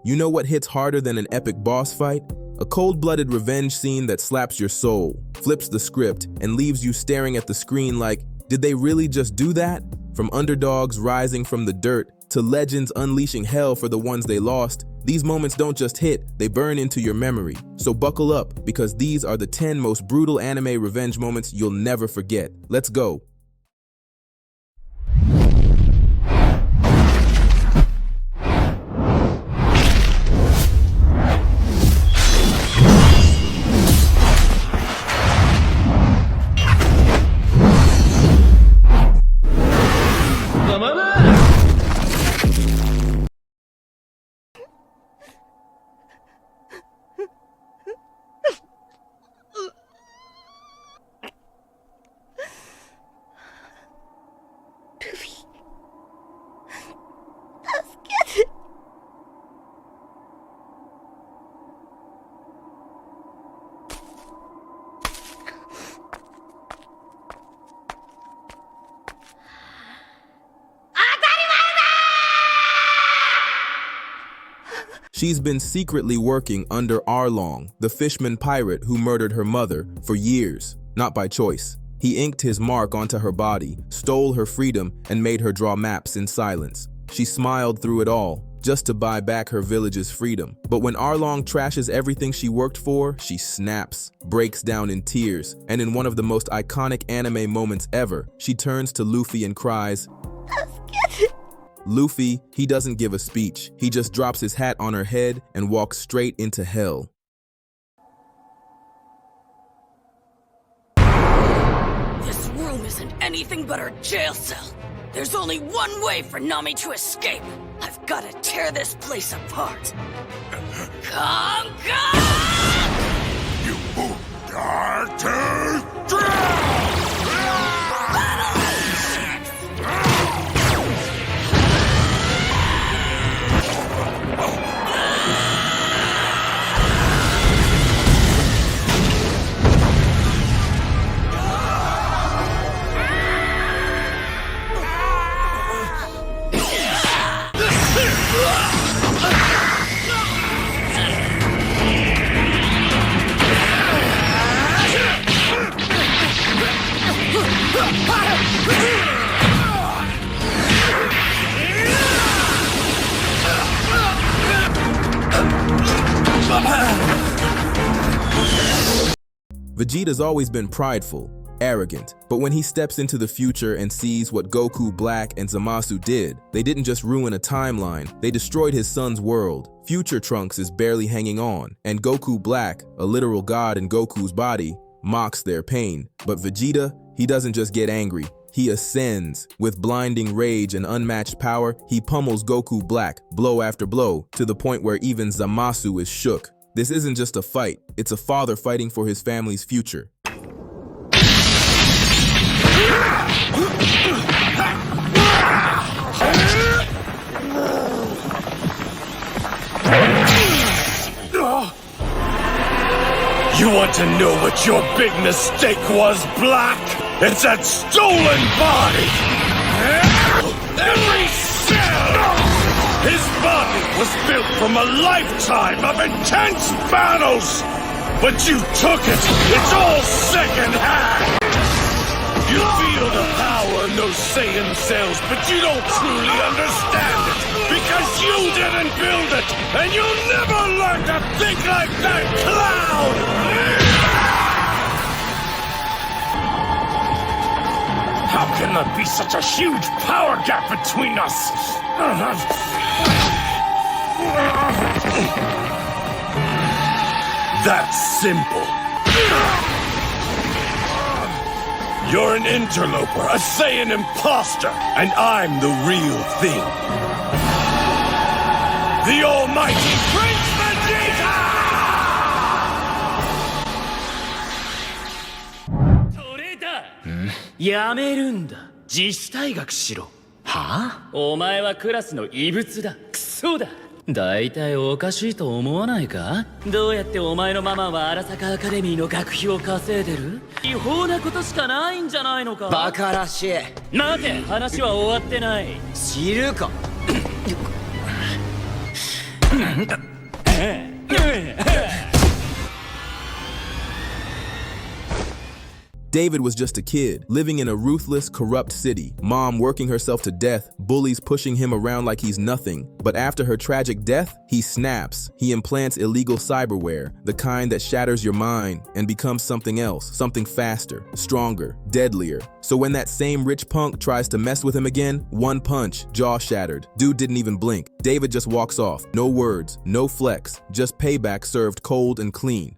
You know what hits harder than an epic boss fight? A cold-blooded revenge scene that slaps your soul, flips the script, and leaves you staring at the screen like, did they really just do that? From underdogs rising from the dirt to legends unleashing hell for the ones they lost, these moments don't just hit, they burn into your memory. So buckle up, because these are the 10 most brutal anime revenge moments you'll never forget. Let's go. She's been secretly working under Arlong, the fishman pirate who murdered her mother, for years, not by choice. He inked his mark onto her body, stole her freedom, and made her draw maps in silence. She smiled through it all, just to buy back her village's freedom. But when Arlong trashes everything she worked for, she snaps, breaks down in tears, and in one of the most iconic anime moments ever, she turns to Luffy and cries, Luffy, he doesn't give a speech. He just drops his hat on her head and walks straight into hell. This room isn't anything but her jail cell. There's only one way for Nami to escape. I've got to tear this place apart. Come! You dare to drown! Vegeta's always been prideful, arrogant, but when he steps into the future and sees what Goku Black and Zamasu did, they didn't just ruin a timeline, they destroyed his son's world. Future Trunks is barely hanging on, and Goku Black, a literal god in Goku's body, mocks their pain. But Vegeta, he doesn't just get angry, he ascends. With blinding rage and unmatched power, he pummels Goku Black, blow after blow, to the point where even Zamasu is shook. This isn't just a fight, it's a father fighting for his family's future. You want to know what your big mistake was, Black? It's that stolen body! Every cell! His body was built from a lifetime of intense battles! But you took it! It's all second-hand! You feel the power in those Saiyan cells, but you don't truly understand it! Because you didn't build it! And you'll never learn to think like that clown! How can there be such a huge power gap between us? That's simple. You're an interloper, a Saiyan imposter, and I'm the real thing. The almighty Prince Vegeta! それだ。やめるんだ。自主退学しろ。はあ？お前はクラスの異物だ。クソだ。大体おかしいと思わないか？どうやってお前のママは荒坂アカデミーの学費を稼いでる？違法なことしかないんじゃないのか？バカらしい。待て、話は終わってない。知るか。David was just a kid, living in a ruthless, corrupt city. Mom working herself to death, bullies pushing him around like he's nothing. But after her tragic death, he snaps. He implants illegal cyberware, the kind that shatters your mind and becomes something else, something faster, stronger, deadlier. So when that same rich punk tries to mess with him again, one punch, jaw shattered. Dude didn't even blink. David just walks off. No words, no flex, just payback served cold and clean.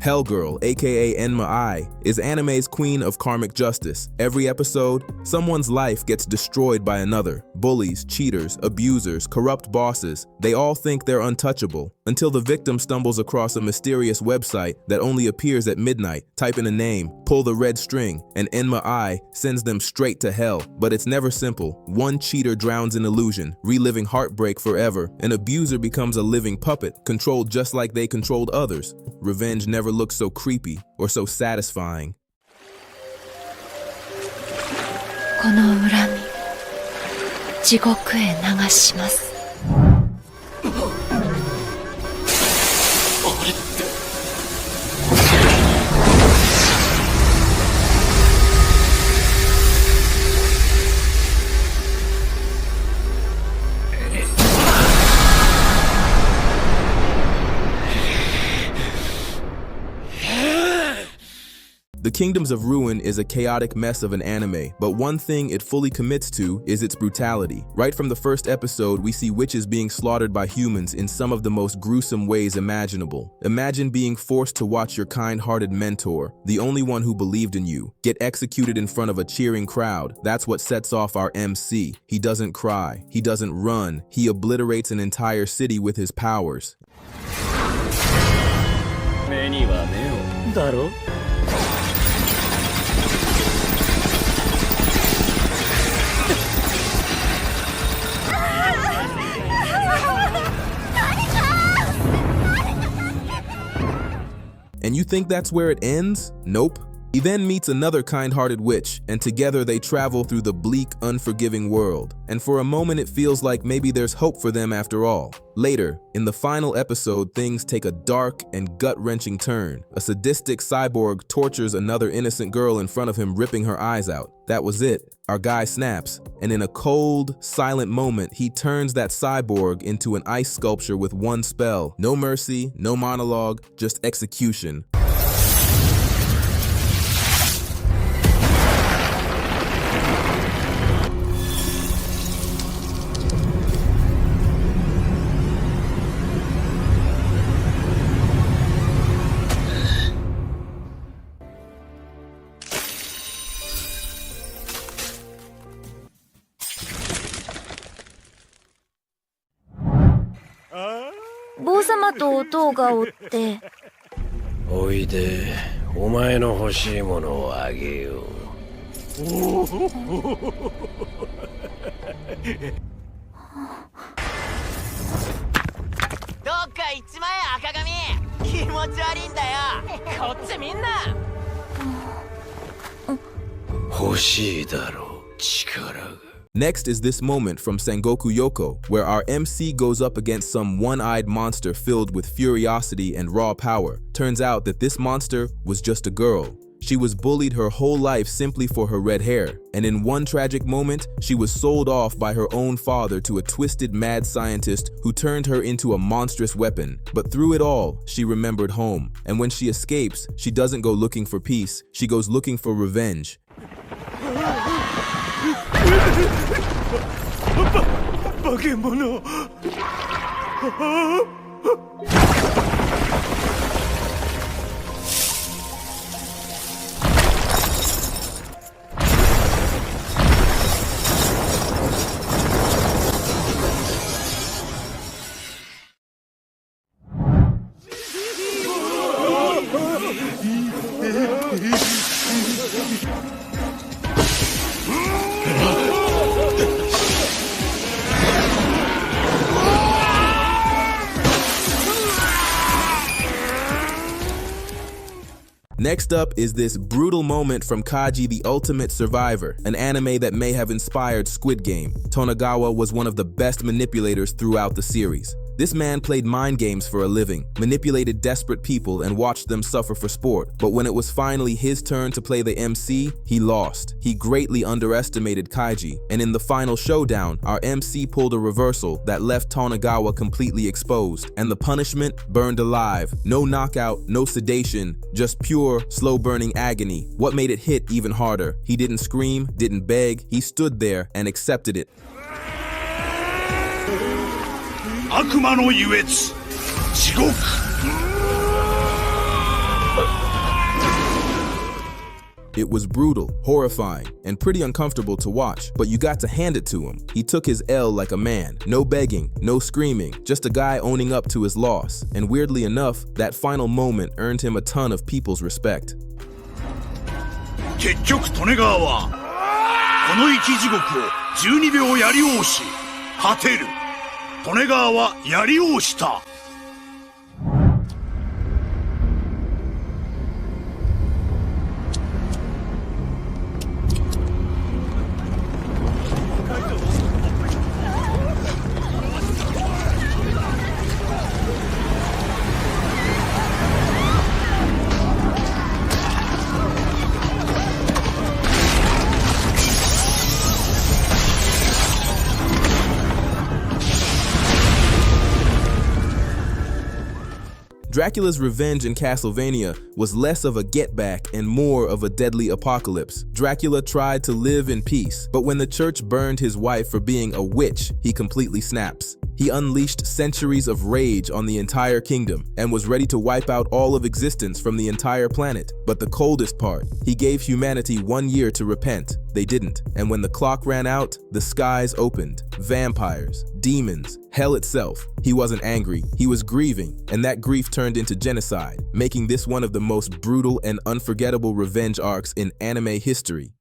Hellgirl, aka Enma I, is anime's queen of karmic justice. Every episode, someone's life gets destroyed by another. Bullies, cheaters, abusers, corrupt bosses, they all think they're untouchable, until the victim stumbles across a mysterious website that only appears at midnight. Type in a name, pull the red string, and Enma I sends them straight to hell. But it's never simple. One cheater drowns in illusion, reliving heartbreak forever. An abuser becomes a living puppet, controlled just like they controlled others. Revenge never looks so creepy or so satisfying. この恨み、地獄へ流します。The Kingdoms of Ruin is a chaotic mess of an anime, but one thing it fully commits to is its brutality. Right from the first episode, we see witches being slaughtered by humans in some of the most gruesome ways imaginable. Imagine being forced to watch your kind-hearted mentor, the only one who believed in you, get executed in front of a cheering crowd. That's what sets off our MC. He doesn't cry, he doesn't run, he obliterates an entire city with his powers. 目には目をだろ And you think that's where it ends? Nope. He then meets another kind-hearted witch, and together they travel through the bleak, unforgiving world. And for a moment it feels like maybe there's hope for them after all. Later, in the final episode, things take a dark and gut-wrenching turn. A sadistic cyborg tortures another innocent girl in front of him, ripping her eyes out. That was it. Our guy snaps, and in a cold, silent moment, he turns that cyborg into an ice sculpture with one spell. No mercy, no monologue, just execution.おいで、お前の欲しいものをあげよう。どっか行っちまえ赤髪。気持ち悪いんだよ。こっちみんな。欲しいだろう、力が。Next is this moment from Sengoku Yoko, where our MC goes up against some one-eyed monster filled with furiosity and raw power. Turns out that this monster was just a girl. She was bullied her whole life simply for her red hair, and in one tragic moment, she was sold off by her own father to a twisted mad scientist who turned her into a monstrous weapon. But through it all, she remembered home, and when she escapes, she doesn't go looking for peace, she goes looking for revenge. 化け物。Next up is this brutal moment from Kaji the Ultimate Survivor, an anime that may have inspired Squid Game. Tonegawa was one of the best manipulators throughout the series. This man played mind games for a living, manipulated desperate people, and watched them suffer for sport. But when it was finally his turn to play the MC, he lost. He greatly underestimated Kaiji, and in the final showdown, our MC pulled a reversal that left Tonegawa completely exposed, and the punishment burned alive. No knockout, no sedation, just pure, slow-burning agony. What made it hit even harder? He didn't scream, didn't beg, he stood there and accepted it. 悪魔の優越地獄 It was brutal, horrifying, and pretty uncomfortable to watch, but you got to hand it to him. He took his L like a man. No begging, no screaming, just a guy owning up to his loss. And weirdly enough, that final moment earned him a ton of people's respect. 結局利根川はこの生き地獄を12秒やりおうし果てる利根川はやりおうした Dracula's revenge in Castlevania was less of a get-back and more of a deadly apocalypse. Dracula tried to live in peace, but when the church burned his wife for being a witch, he completely snaps. He unleashed centuries of rage on the entire kingdom and was ready to wipe out all of existence from the entire planet. But the coldest part, he gave humanity 1 year to repent. They didn't. And when the clock ran out, the skies opened. Vampires, demons, hell itself. He wasn't angry, he was grieving, and that grief turned into genocide, making this one of the most brutal and unforgettable revenge arcs in anime history.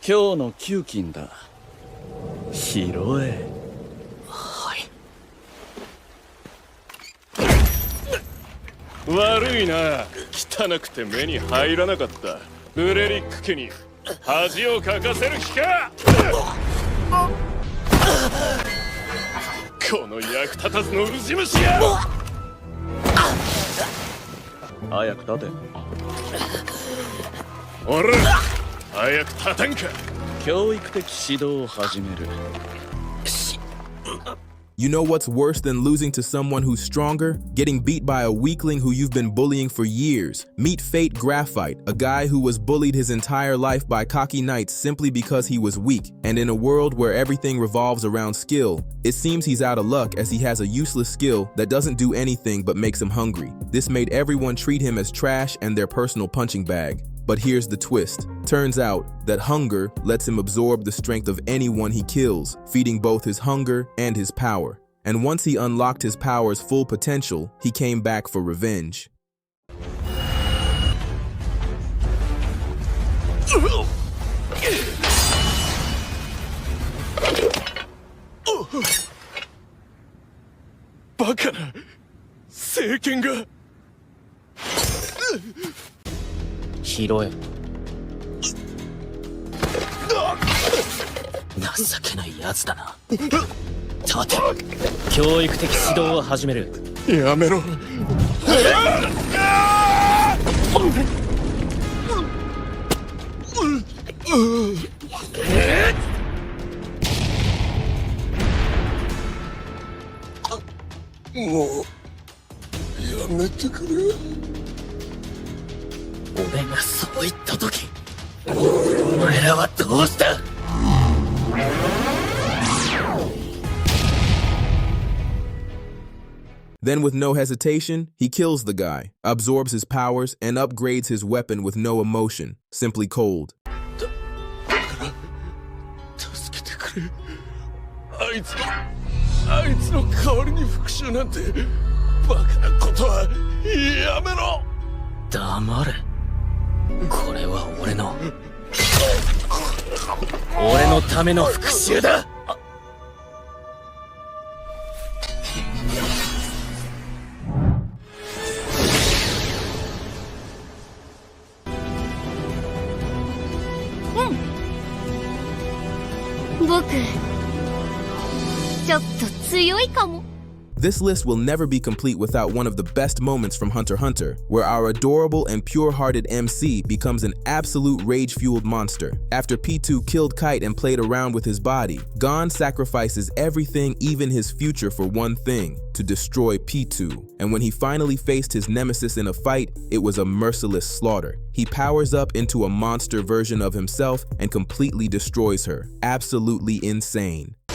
Kyou no Kyukin da. Hiroi. 悪いな、汚くて目に入らなかった。ブレリック家に恥をかかせる気か。この役立たずのウジ虫が。早く立て。おら、早く立たんか。教育的指導を始める。You know what's worse than losing to someone who's stronger? Getting beat by a weakling who you've been bullying for years. Meet Fate Graphite, a guy who was bullied his entire life by cocky knights simply because he was weak. And in a world where everything revolves around skill, it seems he's out of luck as he has a useless skill that doesn't do anything but makes him hungry. This made everyone treat him as trash and their personal punching bag. But here's the twist. Turns out that hunger lets him absorb the strength of anyone he kills, feeding both his hunger and his power. And once he unlocked his power's full potential, he came back for revenge. Bakana! 聖剣が拾え。情けないやつだな。立て。教育的指導を始める。やめろ。もうやめてくれ。俺がそう言った時、お前らはどうした？ Then with no hesitation, he kills the guy, absorbs his powers, and upgrades his weapon with no emotion, simply cold. 助けてくれ。あいつの代わりに復讐なんてバカなことはやめろ。黙れ。これは俺のための復讐だ。僕ちょっと強いかも。 This list will never be complete without one of the best moments from Hunter x Hunter, where our adorable and pure-hearted MC becomes an absolute rage-fueled monster. After P2 killed Kite and played around with his body, Gon sacrifices everything, even his future, for one thing: to destroy P2. And when he finally faced his nemesis in a fight, it was a merciless slaughter. He powers up into a monster version of himself and completely destroys her. Absolutely insane.「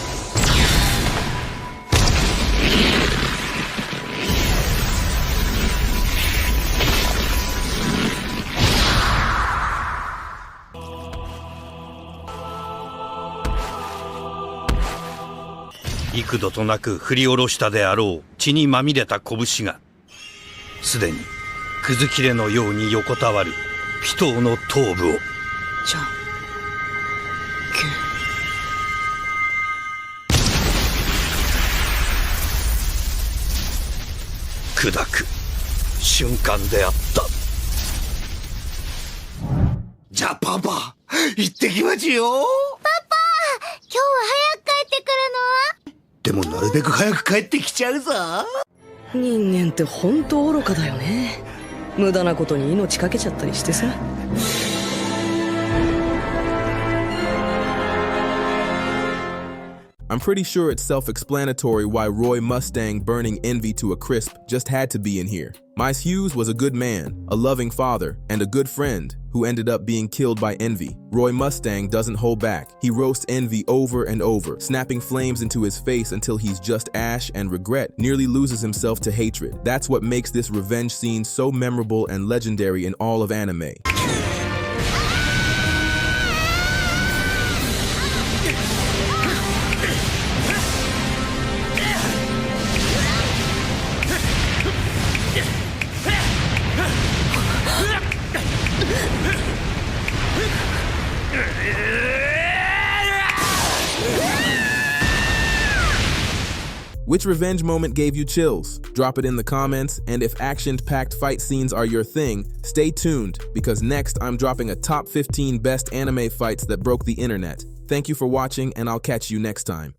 幾度となく振り下ろしたであろう血にまみれた拳がすでにくず切れのように横たわるピトーの頭部を」じゃん砕く瞬間であった。じゃあパパ行ってきますよ。今日は早く帰ってくるの？でもなるべく早く帰ってきちゃうぞ。人間ってほんと愚かだよね。無駄なことに命かけちゃったりしてさ。I'm pretty sure it's self-explanatory why Roy Mustang burning Envy to a crisp just had to be in here. Miles Hughes was a good man, a loving father, and a good friend who ended up being killed by Envy. Roy Mustang doesn't hold back. He roasts Envy over and over, snapping flames into his face until he's just ash and regret, nearly loses himself to hatred. That's what makes this revenge scene so memorable and legendary in all of anime. Which revenge moment gave you chills? Drop it in the comments, and if action-packed fight scenes are your thing, stay tuned, because next I'm dropping a top 15 best anime fights that broke the internet. Thank you for watching, and I'll catch you next time.